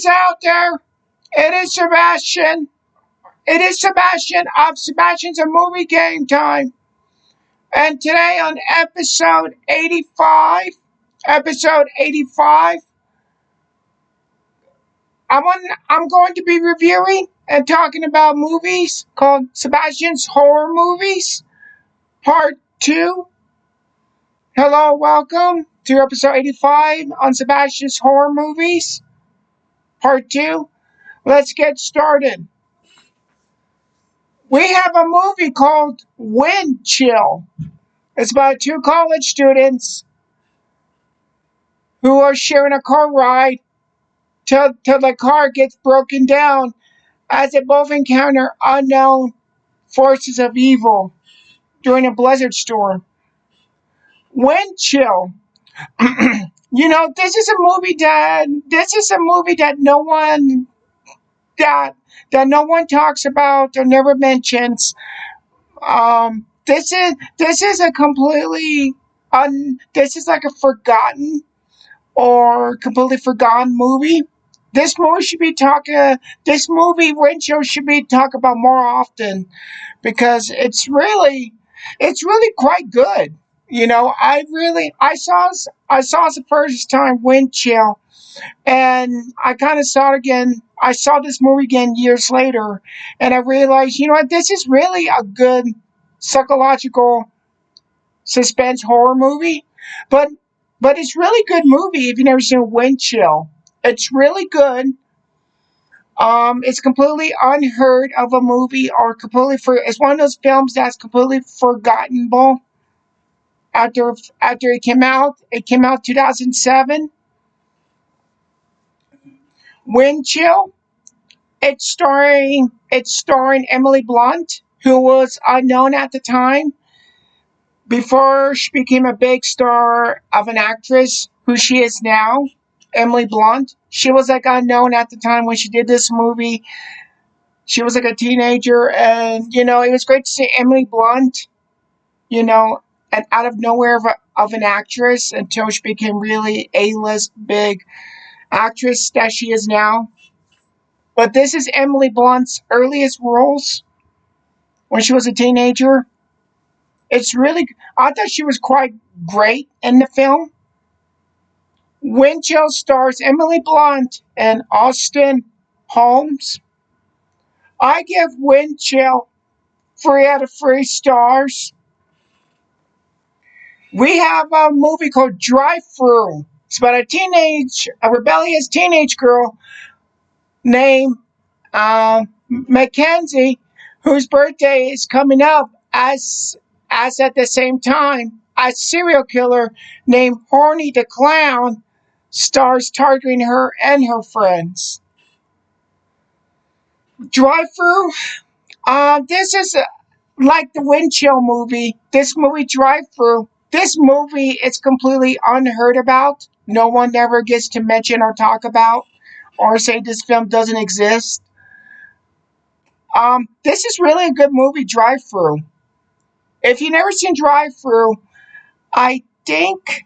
viewers out there. It is Sebastian. It is Sebastian of Sebastian's a Movie Game Time. And today on episode 85, I'm going to be reviewing and talking about movies called Sebastian's Horror Movies, Part 2. Hello, welcome to episode 85 on Sebastian's Horror Movies, Part 2. Let's get started. We have a movie called Wind Chill. It's about two college students who are sharing a car ride till the car gets broken down as they both encounter unknown forces of evil during a blizzard storm. Wind Chill. This is a movie that no one talks about or never mentions. This is a completely this is like a forgotten or completely forgotten movie. This movie Wind Chill should be talked about more often because it's really quite good. I saw it the first time, Wind Chill, and I kind of saw it again. I saw this movie again years later, and I realized, this is really a good psychological suspense horror movie, but it's really good movie if you've never seen Wind Chill. It's really good. It's completely unheard of a movie, or it's one of those films that's completely forgottenable. After it came out 2007. Wind Chill. It's starring Emily Blunt, who was unknown at the time before she became a big star of an actress who she is now. Emily Blunt. She was unknown at the time when she did this movie. She was a teenager, and it was great to see Emily Blunt, and out of nowhere of an actress until she became really A-list big actress that she is now. But this is Emily Blunt's earliest roles when she was a teenager. I thought she was quite great in the film. Wind Chill stars Emily Blunt and Austin Holmes. I give Wind Chill 3 out of 3 stars. We have a movie called Drive Through. It's about a rebellious teenage girl named Mackenzie, whose birthday is coming up as at the same time a serial killer named Horny the Clown starts targeting her and her friends. Drive Through. This is like the Wind Chill movie. This movie, Drive Through. This movie is completely unheard about. No one ever gets to mention or talk about or say this film doesn't exist. This is really a good movie, Drive Through. If you've never seen Drive Through, I think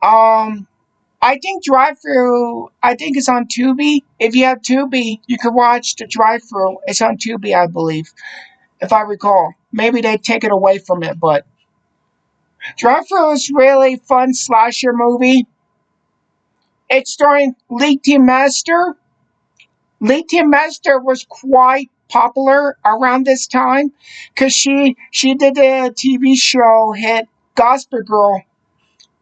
Drive Through, it's on Tubi. If you have Tubi, you can watch the Drive Through. It's on Tubi, I believe, if I recall. Maybe they take it away from it, but Drive Through is really fun slasher movie. It's starring Lee Team Master. Lee Team Master was quite popular around this time because she did a TV show hit Gospel Girl,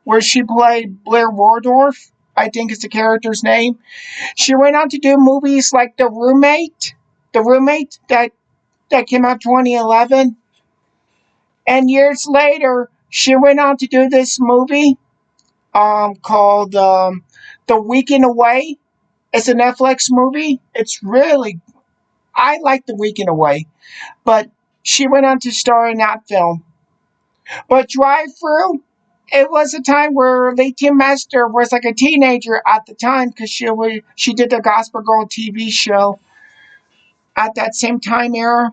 where she played Blair Waldorf, I think is the character's name. She went on to do movies like The Roommate that came out 2011. And years later, she went on to do this movie called The Weekend Away. It's a Netflix movie. I like The Weekend Away, but she went on to star in that film. But Drive Through, it was a time where Lee Team Master was a teenager at the time because she did the Gospel Girl TV show at that same time era.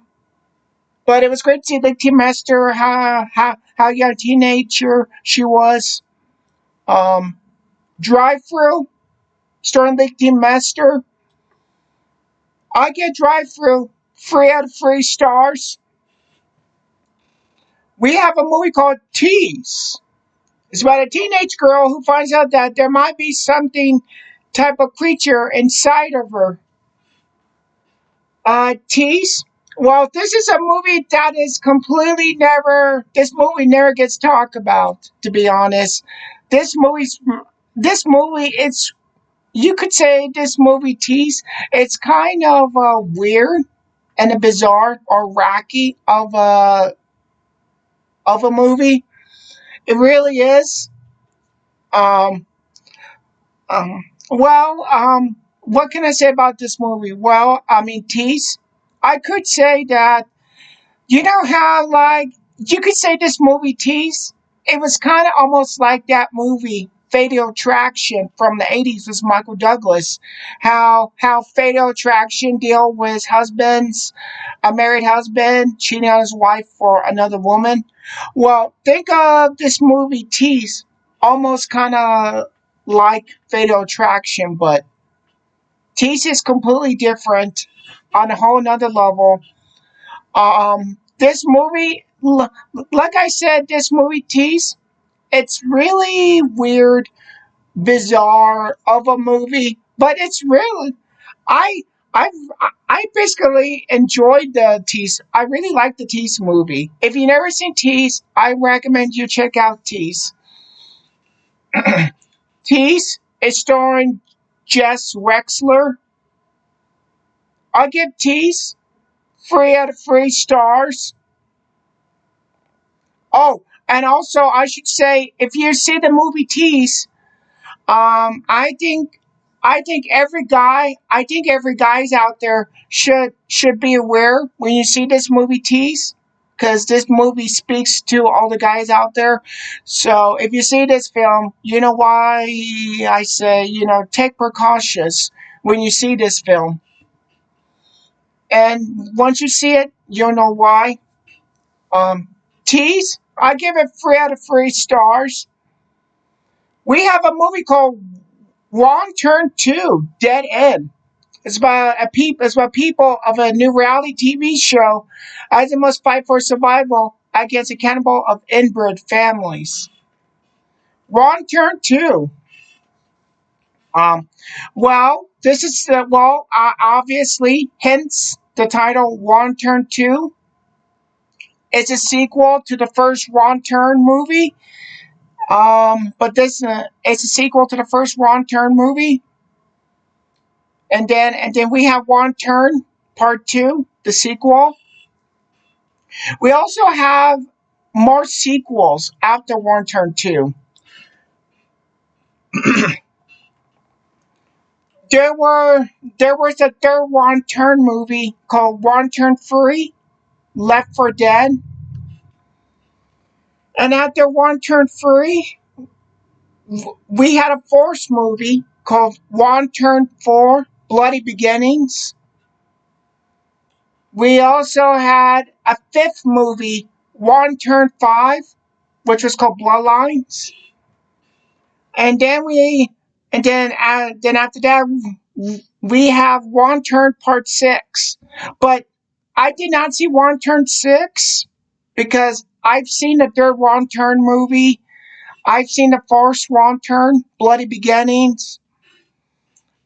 But it was great to see Lee Team Master, how young teenager she was. Drive Through. starring Leak Team Master. I get drive through 3 out of 3 stars. We have a movie called Tease. It's about a teenage girl who finds out that there might be something type of creature inside of her. Tease. Well, this is a movie that is completely never. This movie never gets talked about. To be honest, this movie's. This movie. It's. You could say this movie Tease. It's kind of weird and a bizarre or wacky of a movie. It really is. Um, what can I say about this movie? Well, I mean, Tease. I could say that you know how like you could say this movie Tease. It was kind of almost like that movie Fatal Attraction from the '80s with Michael Douglas. How Fatal Attraction deal with husbands, a married husband cheating on his wife for another woman. Well, think of this movie Tease, almost kind of like Fatal Attraction, but Tease is completely different on a whole nother level. This movie, like I said, this movie Tease, it's really weird, bizarre of a movie, but it's really, I, I, I basically enjoyed the Tease. I really like the Tease movie. If you've never seen Tease, I recommend you check out Tease. Tease is starring Jess Wexler. I give Tease 3 out of 3 stars. Oh, and also I should say, if you see the movie Tease, I think I think every guy's out there should be aware when you see this movie Tease, because this movie speaks to all the guys out there. So if you see this film, you know why I say take precautions when you see this film, and once you see it, you'll know why. Tease, I give it 3 out of 3 stars. We have a movie called Wrong Turn 2, Dead End. It's about people of a new reality TV show as they must fight for survival against a cannibal of inbred families. Wrong Turn 2. Um, this is obviously, hence the title Wrong Turn 2. It's a sequel to the first Wrong Turn movie. But this it's a sequel to the first Wrong Turn movie. And then we have Wrong Turn Part 2, the sequel. We also have more sequels after Wrong Turn 2. There were there was a third Wrong Turn movie called Wrong Turn 3, Left for Dead. And after Wrong Turn 3, we had a fourth movie called Wrong Turn 4, Bloody Beginnings. We also had a fifth movie, Wrong Turn 5, which was called Bloodlines. And then after that, we have Wrong Turn Part 6. But I did not see Wrong Turn 6 because I've seen the third Wrong Turn movie. I've seen the fourth Wrong Turn, Bloody Beginnings.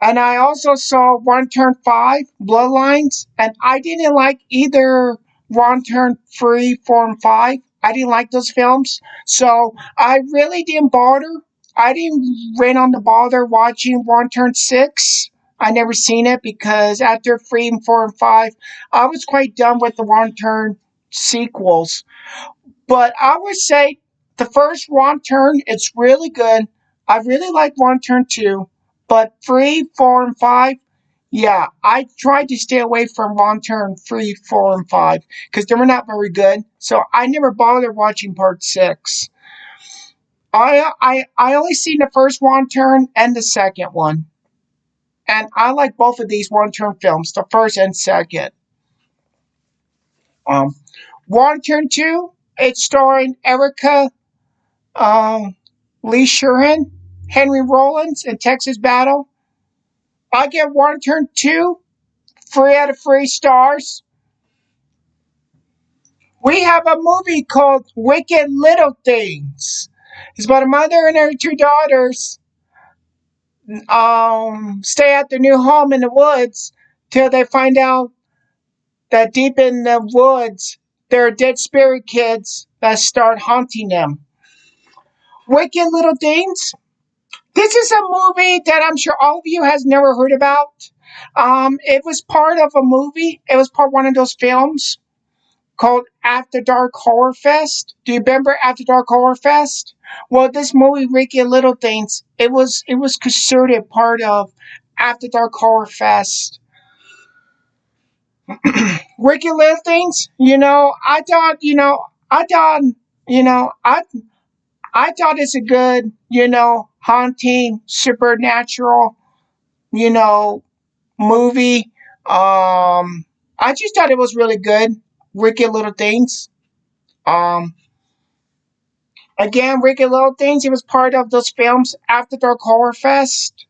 And I also saw Wrong Turn 5, Bloodlines. And I didn't like either Wrong Turn 3, 4, and 5. I didn't like those films. So I really didn't bother. I didn't run on the bother watching Wrong Turn 6. I never seen it because after 3 and 4 and 5, I was quite done with the Wrong Turn sequels. But I would say the first Wrong Turn, it's really good. I really like Wrong Turn 2. But 3, 4, and 5, yeah, I tried to stay away from Wrong Turn 3, 4, and 5 because they were not very good. So I never bothered watching Part 6. I only seen the first Wrong Turn and the second one. And I like both of these Wrong Turn films, the first and second. Um, Wrong Turn 2, it's starring Erica Lee Shuren, Henry Rollins, and Texas Battle. I give one turn 2, 3 out of 3 stars. We have a movie called Wicked Little Things. It's about a mother and her 2 daughters stay at their new home in the woods till they find out that deep in the woods there are dead spirit kids that start haunting them. Wicked Little Things. This is a movie that I'm sure all of you has never heard about. It was part of a movie. It was part of one of those films called After Dark Horror Fest. Do you remember After Dark Horror Fest? Well, this movie, Wicked Little Things, it was considered part of After Dark Horror Fest. Wicked Little Things, I thought it's a good, haunting, supernatural, you know, movie. I just thought it was really good. Wicked Little Things. Um, Again, Wicked Little Things. It was part of those films After Dark Horror Fest.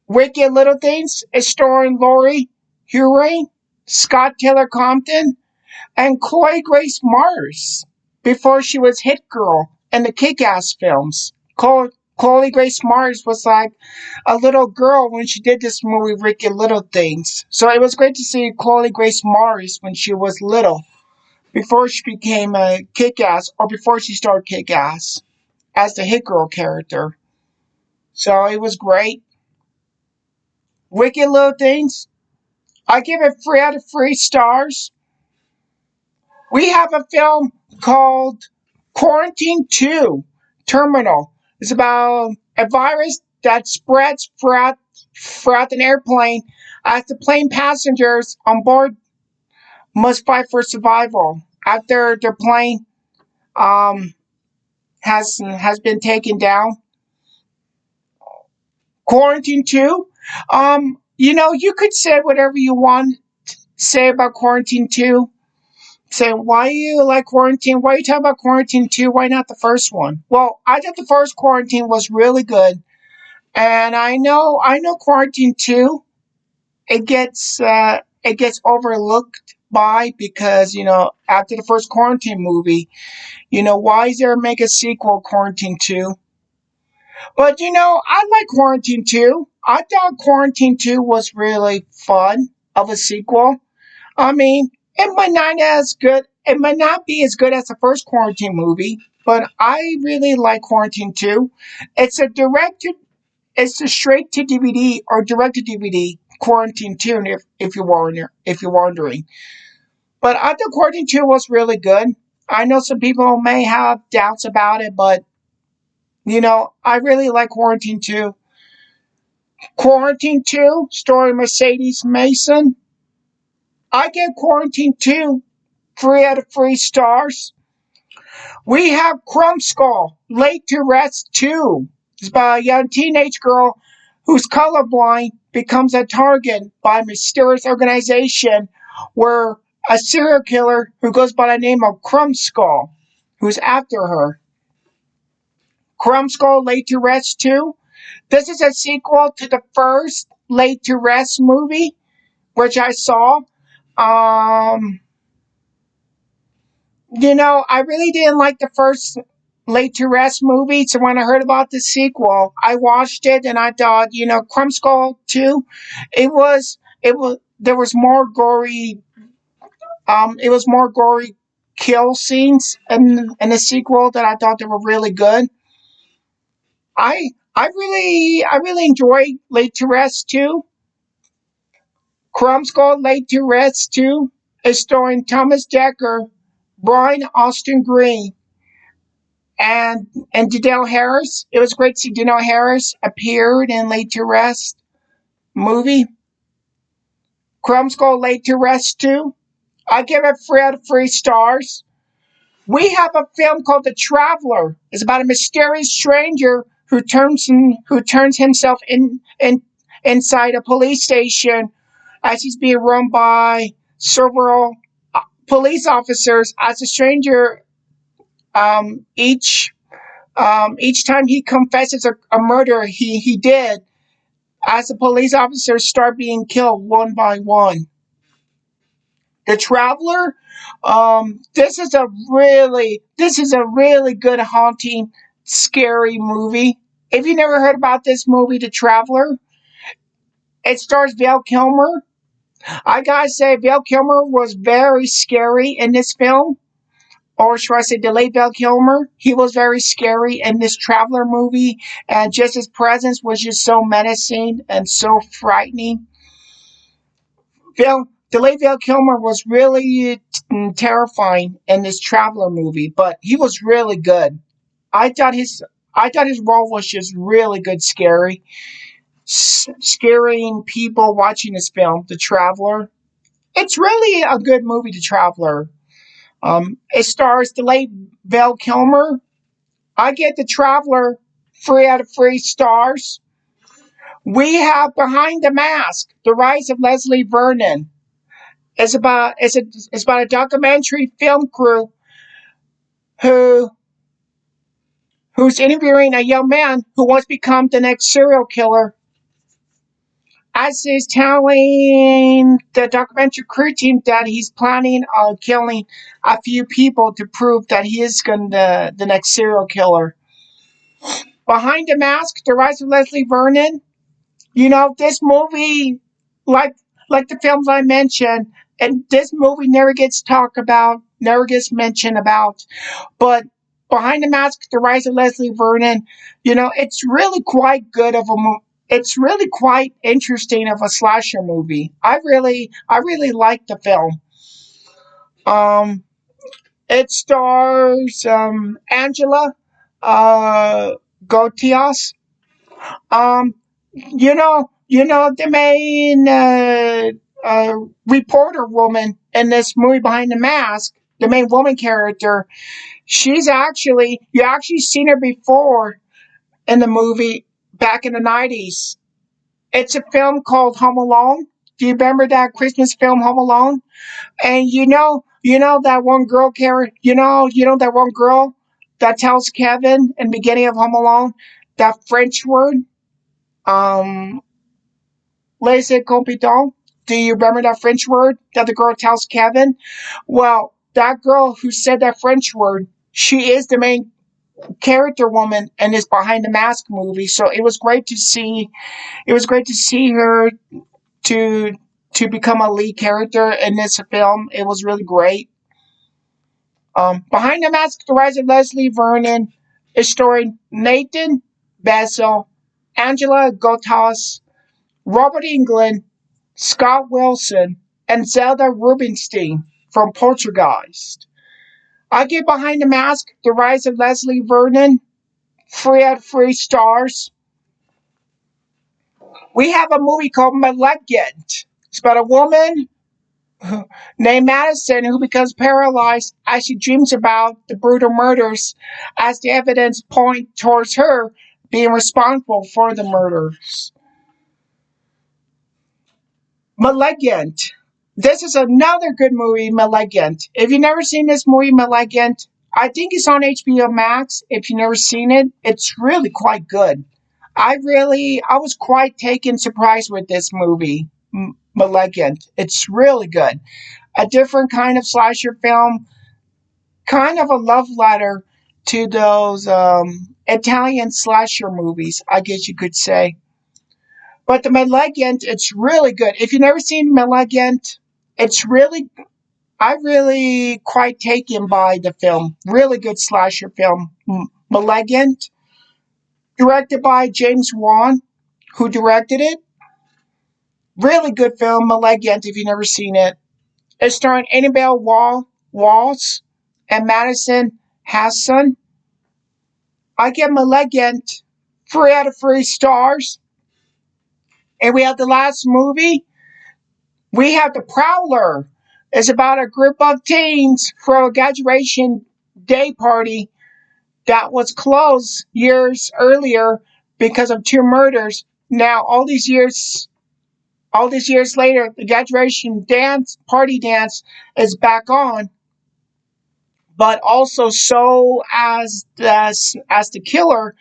Wicked Little Things is starring Laurie Huray, Scott Taylor Compton, and Chloe Grace Moretz before she was Hit Girl in the Kick-Ass films. Chloe Grace Moretz was like a little girl when she did this movie, Wicked Little Things. So it was great to see Chloe Grace Moretz when she was little, before she became a Kick-Ass, or before she started Kick-Ass as the Hit Girl character. So it was great. Wicked Little Things. I give it 3 out of 3 stars. We have a film called Quarantine 2 Terminal. It's about a virus that spreads throughout an airplane as the plane passengers on board must fight for survival after their plane has been taken down. Quarantine 2. You could say whatever you want to say about Quarantine 2. Say, why you like Quarantine? Why are you talking about Quarantine 2? Why not the first one? Well, I thought the first Quarantine was really good. And I know Quarantine 2, it gets overlooked by, because, after the first Quarantine movie, why is there a make a sequel, Quarantine 2? But, I like Quarantine 2. I thought Quarantine 2 was really fun of a sequel. I mean, it might not be as good as the first Quarantine movie, but I really like Quarantine 2. It's a straight to DVD or direct to DVD Quarantine 2, if you're wondering. But I thought Quarantine 2 was really good. I know some people may have doubts about it, but I really like Quarantine 2. Quarantine 2, starring Mercedes Mason. I give Quarantine 2 3 out of 3 stars. We have Crumb Skull, Laid to Rest 2. It's about a young teenage girl who's colorblind becomes a target by a mysterious organization where a serial killer who goes by the name of Crumb Skull, who's after her. Crumb Skull, Laid to Rest 2. This is a sequel to the first Laid to Rest movie, which I saw. I really didn't like the first Laid to Rest movie, so when I heard about the sequel, I watched it and I thought, Crumb Skull 2, there was more gory, kill scenes in the sequel that I thought they were really good. I really enjoyed Laid to Rest 2. Crumb Skull Laid to Rest 2 is starring Thomas Dekker, Brian Austin Green, and Denell Harris. It was great to see Denell Harris appeared in Laid to Rest movie. Crumb Skull Laid to Rest 2. I give it 3 out of 3 stars. We have a film called The Traveler. It's about a mysterious stranger who turns himself inside a police station as he's being run by several police officers. As a stranger, each time he confesses a murder he did, as the police officers start being killed one by one. The Traveler. This is a really good haunting, scary movie. If you never heard about this movie, The Traveler, it stars Val Kilmer. I gotta say, Val Kilmer was very scary in this film. Or should I say, the late Val Kilmer? He was very scary in this Traveler movie, and just his presence was just so menacing and so frightening. The late Val Kilmer was really terrifying in this Traveler movie, but he was really good. I thought his I thought his role was just really good, scaring people watching this film, The Traveler. It's really a good movie, The Traveler. It stars the late Val Kilmer. I get The Traveler 3 out of 3 stars. We have Behind the Mask, The Rise of Leslie Vernon. It's about a documentary film crew who who's interviewing a young man who wants to become the next serial killer. As he's telling the documentary crew team that he's planning on killing a few people to prove that he is the next serial killer. Behind the Mask, The Rise of Leslie Vernon. This movie, like like the films I mentioned, and this movie never gets talked about, never gets mentioned about. But Behind the Mask, The Rise of Leslie Vernon, it's really quite good of a it's really quite interesting of a slasher movie. I really like the film. Um, it stars Angela Gotias. Um, the main reporter woman in this movie Behind the Mask, the main woman character. You actually seen her before in the movie back in the 90s. It's a film called Home Alone. Do you remember that Christmas film Home Alone? And that one girl character, that one girl that tells Kevin in the beginning of Home Alone that French word, um, laissez compétent. Do you remember that French word that the girl tells Kevin? Well, that girl who said that French word, she is the main character woman in this Behind the Mask movie. So it was great to see. It was great to see her to to become a lead character in this film. It was really great. Behind the Mask, The Rise of Leslie Vernon is starring Nathan Basil, Angela Gotas, Robert Englund, Scott Wilson, and Zelda Rubinstein from Poltergeist. I give Behind the Mask, The Rise of Leslie Vernon 3 out of 3 stars. We have a movie called Malignant. It's about a woman named Madison who becomes paralyzed as she dreams about the brutal murders, as the evidence point towards her being responsible for the murders. Malignant. This is another good movie, Malignant. If you've never seen this movie, Malignant, I think it's on HBO Max. If you've never seen it, it's really quite good. I was quite taken surprised with this movie, Malignant. It's really good. A different kind of slasher film, kind of a love letter to those Italian slasher movies, I guess you could say. But the Malignant, it's really good. If you've never seen Malignant, it's really, I really quite taken by the film. Really good slasher film. Malignant, directed by James Wan, who directed it. Really good film, Malignant, if you've never seen it. It's starring Annabelle Walls and Madison Hassan. I give Malignant 3 out of 3 stars. And we have the last movie. We have The Prowler. It's about a group of teens for a graduation day party that was closed years earlier because of 2 murders. Now, all these years later, the graduation party dance is back on, but also so as the killer,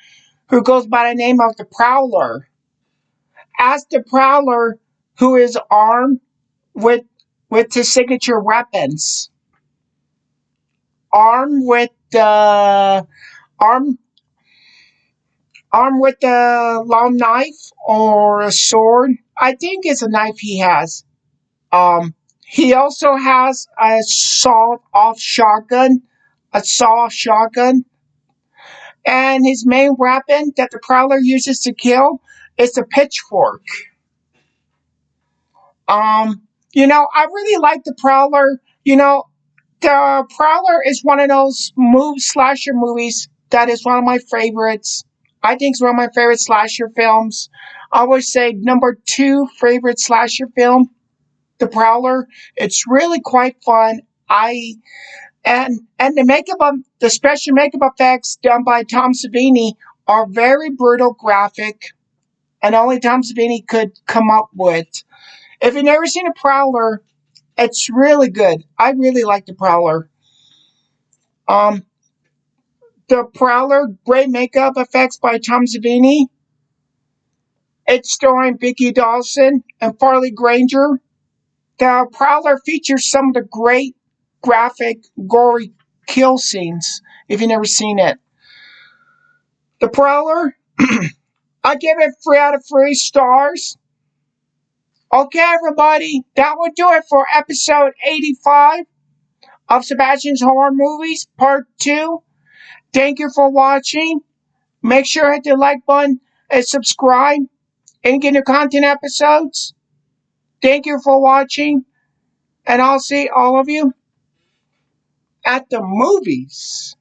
who goes by the name of the Prowler. as the Prowler, who is armed with his signature weapons, armed with the arm armed with a long knife or a sword. I think it's a knife he has. Um, he also has a sawed-off shotgun, and his main weapon that the Prowler uses to kill is a pitchfork. Um, I really like the Prowler. The Prowler is one of those slasher movies that is one of my favorites. I think it's one of my favorite slasher films. I would say number two favorite slasher film, The Prowler. It's really quite fun. I and the special makeup effects done by Tom Savini are very brutal, graphic, and only Tom Savini could come up with. If you've never seen a Prowler, it's really good. I really like the Prowler. Um, the Prowler, great makeup effects by Tom Savini. It's starring Vicki Dawson and Farley Granger. The Prowler features some of the great graphic, gory kill scenes. If you've never seen it, the Prowler, I give it 3 out of 3 stars. Okay, everybody, that will do it for episode 85 of Sebastian's Horror Movies Part 2. Thank you for watching. Make sure to hit the like button and subscribe and get new content episodes. Thank you for watching, and I'll see all of you at the movies.